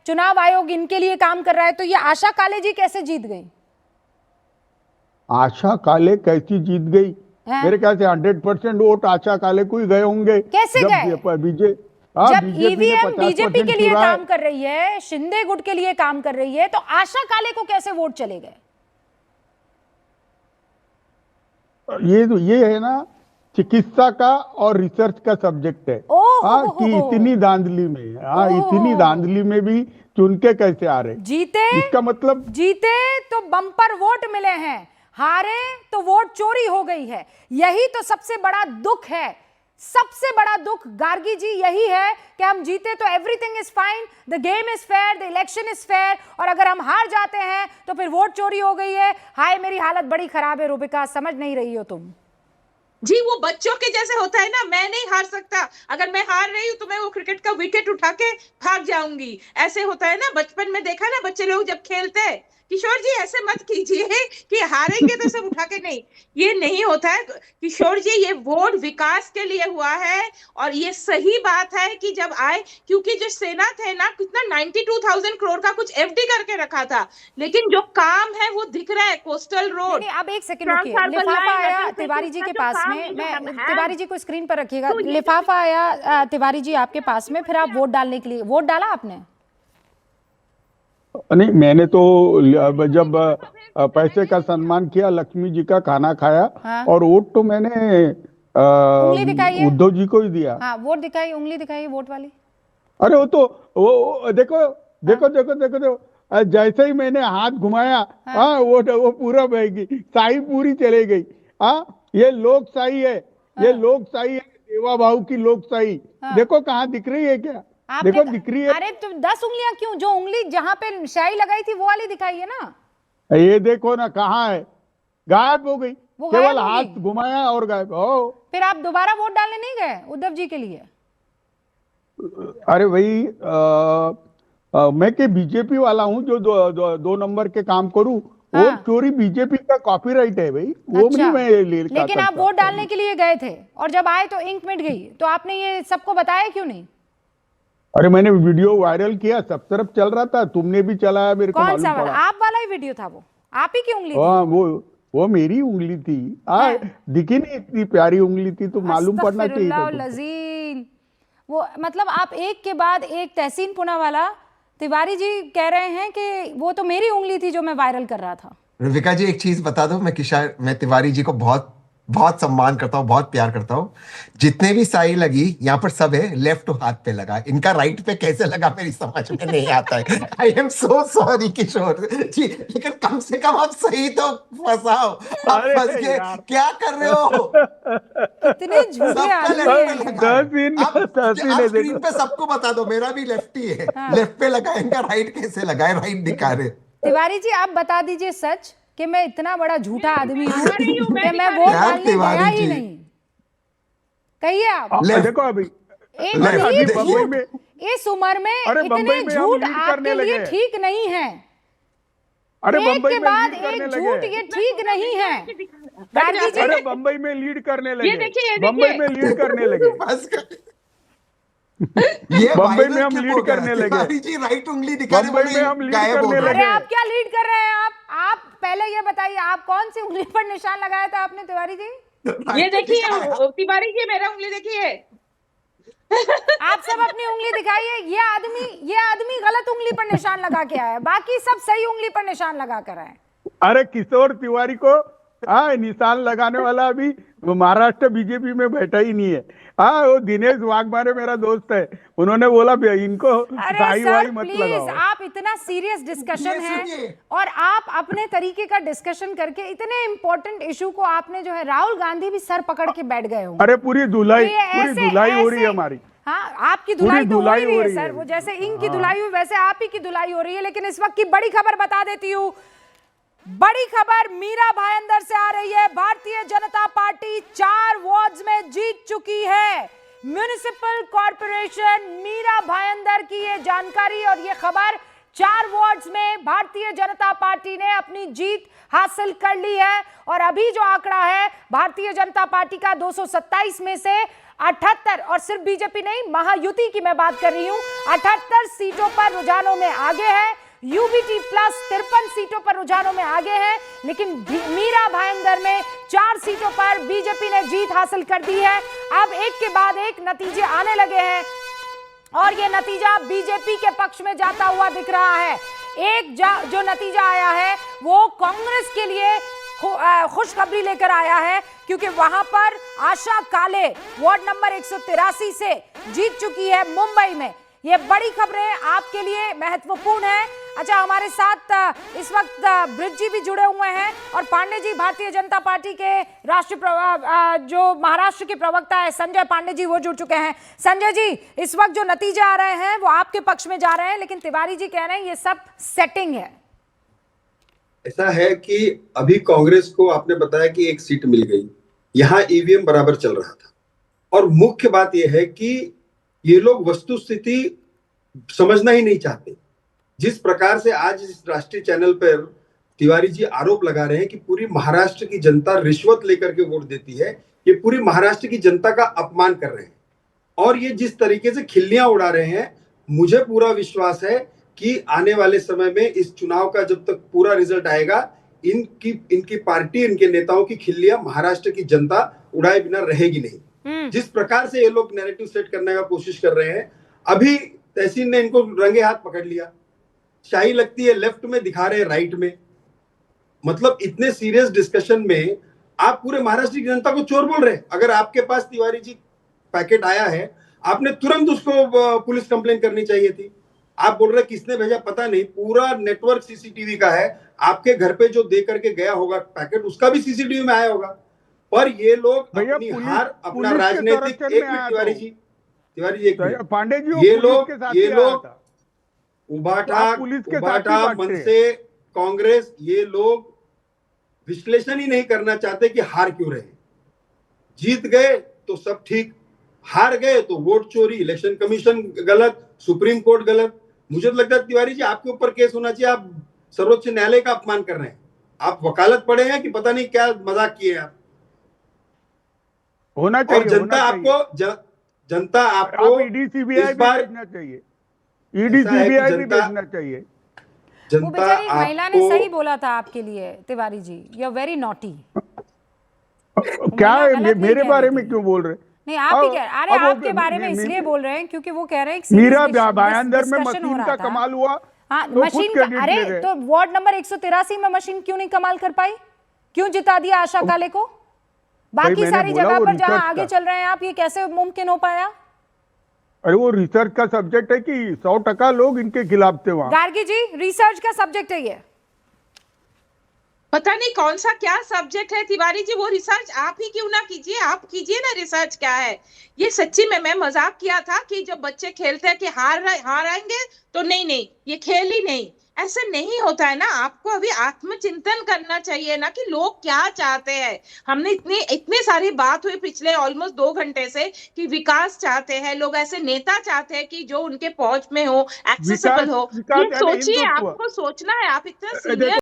चुनाव आयोग इनके लिए काम कर रहा है, तो ये आशा काले जी कैसे जीत गई? आशा काले कैसी जीत गई? मेरे ख्याल से 100% वोट आशा काले को ही गए होंगे। कैसे गए? जब ईवीएम बीजेपी के लिए काम कर रही है, शिंदे गुट के लिए काम कर रही है, तो आशा काले को कैसे वोट चले गए? ये है ना, चिकित्सा का और रिसर्च का सब्जेक्ट है। कि इतनी धांधली में, इतनी धांधली में भी चुन के कैसे आ रहे? जीते, इसका मतलब जीते तो बम्पर वोट मिले हैं, हारे तो वोट चोरी हो गई है। यही तो सबसे बड़ा दुख है, सबसे बड़ा दुख गार्गी जी यही है कि हम जीते तो everything is fine, the game is fair, the election is fair, और अगर हम हार जाते हैं तो फिर वोट चोरी हो गई है। हाय मेरी हालत बड़ी खराब है रूबिका, समझ नहीं रही हो तुम जी। वो बच्चों के जैसे होता है ना, मैं नहीं हार सकता, अगर मैं हार रही हूँ तो मैं वो क्रिकेट का विकेट उठा के भाग जाऊंगी, ऐसे होता है ना। बचपन में देखा ना बच्चे लोग जब खेलते हैं। किशोर जी ऐसे मत कीजिए कि हारेंगे तो सब उठा के, नहीं, ये नहीं होता है किशोर जी। ये वोट विकास के लिए हुआ है, और ये सही बात है कि जब आए, क्योंकि जो सेना थे ना, कितना 92,000 करोड़ का कुछ एफडी करके रखा था, लेकिन जो काम है वो दिख रहा है। कोस्टल रोड, अब एक सेकंड रुकिए, लिफाफा आया तिवारी जी के पास में, मैं तिवारी जी को स्क्रीन पर रखिएगा। लिफाफा आया तिवारी जी आपके पास में, फिर आप वोट डालने के लिए, वोट डाला आपने? नहीं, मैंने तो जब पैसे का सम्मान किया, लक्ष्मी जी का खाना खाया, और वोट तो मैंने उंगली दिखाई उद्धव जी को ही दिया। हाँ, वोट दिखाई, उंगली दिखाई वोट वाली। अरे वो तो वो देखो देखो देखो देखो देखो, जैसे ही मैंने हाथ घुमाया, वो पूरा बह गई, शाही पूरी चले गई। ये लोकशाही है, ये लोकशाही है, सेवा भाव की लोकशाही। देखो कहाँ दिख रही है क्या? देखो दिख रही है। अरे तुम 10 उंगलियां क्यों? जो उंगली जहां पे शाही लगाई थी वो वाली दिखाई है ना। ये देखो ना, कहाँ है, गायब हो गई, केवल हाथ घुमाया और गायब हो। फिर आप दोबारा वोट डालने नहीं गए उद्धव जी के लिए? अरे भाई, मैं के बीजेपी वाला हूँ, जो दो नंबर के काम करूँ। वो चोरी बीजेपी का कॉपीराइट है भाई, वो नहीं मैं लेकिन आप वोट डालने के लिए गए थे और जब आए तो इंक मिट गई, तो आपने ये सबको बताया क्यों नहीं? अरे मैंने वीडियो वायरल किया, सब तरफ चल रहा था, तुमने भी चलाया, मेरे को मालूम पड़ा। आप वाला ही वीडियो था वो? आप ही की उंगली थी? हाँ, वो मेरी उंगली थी। दिखी नहीं, इतनी प्यारी उंगली थी, तो मालूम पड़ना चाहिए। वो मतलब आप एक के बाद एक, तहसीन पूनावाला, तिवारी जी कह रहे हैं कि वो तो मेरी उंगली थी जो मैं वायरल कर रहा था। रूबिका जी एक चीज बता दो, मैं तिवारी जी को बहुत बहुत सम्मान करता हूँ, बहुत प्यार करता हूँ। जितने भी साई लगी यहाँ पर सब है लेफ्ट हाथ पे लगा, इनका राइट पे कैसे लगा मेरी समझ में नहीं आता है। आई एम सो सॉरी किशोर जी, लेकिन कम से कम आप सही तो फंसाओ। आप फंस के क्या कर रहे हो? कितने झूठे स्क्रीन पे सबको बता दो, मेरा भी लेफ्टी है। लेफ्ट पे लगा, इनका राइट कैसे लगा है? राइट दिखा रहे। तिवारी जी आप बता दीजिए सच कि मैं इतना बड़ा झूठा आदमी हूँ कि मैं वोट डालने गया ही नहीं। कहिए आप। देखो अभी इस उम्र में इतने झूठ आपके लिए ठीक नहीं है। अरे एक के बाद एक झूठ, ये ठीक नहीं है। अरे बंबई में लीड करने लगे, बंबई में लीड करने लगे, ये बंबई में हम लीड करने लगे। जी राइट उंगली दिखा रहे, बंबई में हम लीड करने लगे। अरे आप क्या लीड कर रहे हैं? आप पहले ये बताइए, आप कौन सी उंगली पर निशान लगाया था आपने तिवारी जी? ये देखिए तिवारी जी, मेरा उंगली देखिए। आप सब अपनी उंगली दिखाइए। ये आदमी गलत उंगली पर निशान लगा के आया है, बाकी सब सही उंगली पर निशान लगा कर आए। अरे किशोर तिवारी को निशान लगाने वाला अभी महाराष्ट्र बीजेपी में बैठा ही नहीं है। वो दिनेश वाघमारे मेरा दोस्त है, उन्होंने बोला इनको साई वाई मत लगाओ। आप इतना सीरियस डिस्कशन है और आप अपने तरीके का डिस्कशन करके इतने इंपॉर्टेंट इशू को आपने जो है, राहुल गांधी भी सर पकड़ के बैठ गए हो। अरे पूरी धुलाई हो रही है हमारी। हाँ, आपकी धुलाई तो हो रही है सर, वो जैसे इंक की धुलाई हुई वैसे आप ही की धुलाई हो रही है। लेकिन इस वक्त की बड़ी खबर बता देती हूँ। बड़ी खबर मीरा भायंदर से आ रही है। भारतीय जनता पार्टी 4 वार्ड्स में जीत चुकी है। म्युनिसिपल कॉर्पोरेशन मीरा भायंदर की ये जानकारी और ये खबर, 4 वार्ड्स में भारतीय जनता पार्टी ने अपनी जीत हासिल कर ली है। और अभी जो आंकड़ा है भारतीय जनता पार्टी का, 227 में से 78, और सिर्फ बीजेपी नहीं, महायुति की मैं बात कर रही हूं, 78 सीटों पर रुझानों में आगे है। यूबीटी प्लस 53 सीटों पर रुझानों में आगे है। लेकिन मीरा भाईंदर में 4 सीटों पर बीजेपी ने जीत हासिल कर दी है। अब एक के बाद एक नतीजे आने लगे हैं और ये नतीजा बीजेपी के पक्ष में जाता हुआ दिख रहा है। एक जो नतीजा आया है वो कांग्रेस के लिए खुशखबरी लेकर आया है, क्योंकि वहां पर आशा काले वार्ड नंबर 183 से जीत चुकी है मुंबई में। ये बड़ी खबरें आपके लिए महत्वपूर्ण है। अच्छा, हमारे साथ इस वक्त ब्रिज जी भी जुड़े हुए हैं और पांडे जी, भारतीय जनता पार्टी के राष्ट्रीय जो महाराष्ट्र के प्रवक्ता है संजय पांडे जी, वो जुड़ चुके हैं। संजय जी, इस वक्त जो नतीजे आ रहे हैं वो आपके पक्ष में जा रहे हैं, लेकिन तिवारी जी कह रहे हैं ये सब सेटिंग है। ऐसा है कि अभी कांग्रेस को आपने बताया कि एक सीट मिल गई, यहां ईवीएम बराबर चल रहा था, और मुख्य बात यह है कि ये लोग वस्तुस्थिति समझना ही नहीं चाहते। जिस प्रकार से आज इस राष्ट्रीय चैनल पर तिवारी जी आरोप लगा रहे हैं कि पूरी महाराष्ट्र की जनता रिश्वत लेकर के वोट देती है, ये पूरी महाराष्ट्र की जनता का अपमान कर रहे हैं। और ये जिस तरीके से खिल्लियां उड़ा रहे हैं, मुझे पूरा विश्वास है कि आने वाले समय में इस चुनाव का जब तक पूरा रिजल्ट आएगा, इनकी पार्टी, इनके नेताओं की खिल्लियां महाराष्ट्र की जनता उड़ाए बिना रहेगी नहीं। जिस प्रकार से ये लोग नैरेटिव सेट करने का कोशिश कर रहे हैं, अभी तहसील ने इनको रंगे हाथ पकड़ लिया। शाही लगती है लेफ्ट में, दिखा रहे हैं राइट में। मतलब इतने सीरियस डिस्कशन में आप पूरे महाराष्ट्र की जनता को चोर बोल रहे हैं। अगर आपके पास तिवारी जी पैकेट आया है, आपने तुरंत उसको पुलिस कंप्लेन करनी चाहिए थी। आप बोल रहे किसने भेजा पता नहीं, पूरा नेटवर्क सीसीटीवी का है। आपके घर पे जो दे करके गया होगा पैकेट, उसका भी सीसीटीवी में आया होगा। पर ये लोग अपनी हार, अपना राजनीतिक, एक मिनट तिवारी जी एक मिनट, पांडे जी, ये लोग उबाटा मनसे कांग्रेस, ये लोग विश्लेषण ही नहीं करना चाहते कि हार क्यों रहे। जीत गए तो सब ठीक, हार गए तो वोट चोरी, इलेक्शन कमीशन गलत, सुप्रीम कोर्ट गलत। मुझे तो लगता है तिवारी जी आपके ऊपर केस होना चाहिए। आप सर्वोच्च न्यायालय का अपमान कर रहे हैं। आप वकालत पढ़े हैं कि पता नहीं क्या मजाक किए आप। होना चाहिए, और जनता आपको ईडी सीबीआई भेजना चाहिए, ईडी सीबीआई भी भेजना चाहिए। वो बेचारी महिला ने सही बोला था आपके लिए Tiwari ji, you are very naughty. क्या है, मेरे बारे में क्यों बोल रहे? नहीं, आप ही कह, अरे आपके बारे में इसलिए बोल रहे हैं क्योंकि वो कह रहे हैं मीरा भाईंदर में मशीन का कमाल हुआ। हाँ, मशीन का, अरे तो वार्ड नंबर 183 में मशीन क्यों नहीं कमाल कर पाई? क्यों जिता दिया आशा काले को? बाकी सारी जगह पर जहां आगे चल रहे हैं आप, ये कैसे मुमकिन हो पाया? अरे वो रिसर्च का सब्जेक्ट है कि 100% लोग इनके खिलाफ थे वहां। गार्गी जी, रिसर्च का सब्जेक्ट है ये। पता नहीं कौन सा क्या सब्जेक्ट है तिवारी जी, वो रिसर्च आप ही क्यों ना कीजिए, आप कीजिए ना रिसर्च क्या है ये। सच्ची में मैं मजाक किया था कि जब बच्चे खेलते हैं कि हार आएंगे तो नहीं, ये खेल ही नहीं, ऐसे नहीं होता है ना। आपको अभी आत्मचिंतन करना चाहिए ना कि लोग क्या चाहते हैं। हमने इतने सारी बात हुई पिछले ऑलमोस्ट 2 घंटे से कि विकास चाहते हैं लोग, ऐसे नेता चाहते हैं कि जो उनके पहुंच में हो, एक्सेसिबल हो। ये सोचिए, आपको सोचना है। आप इतना सीनियर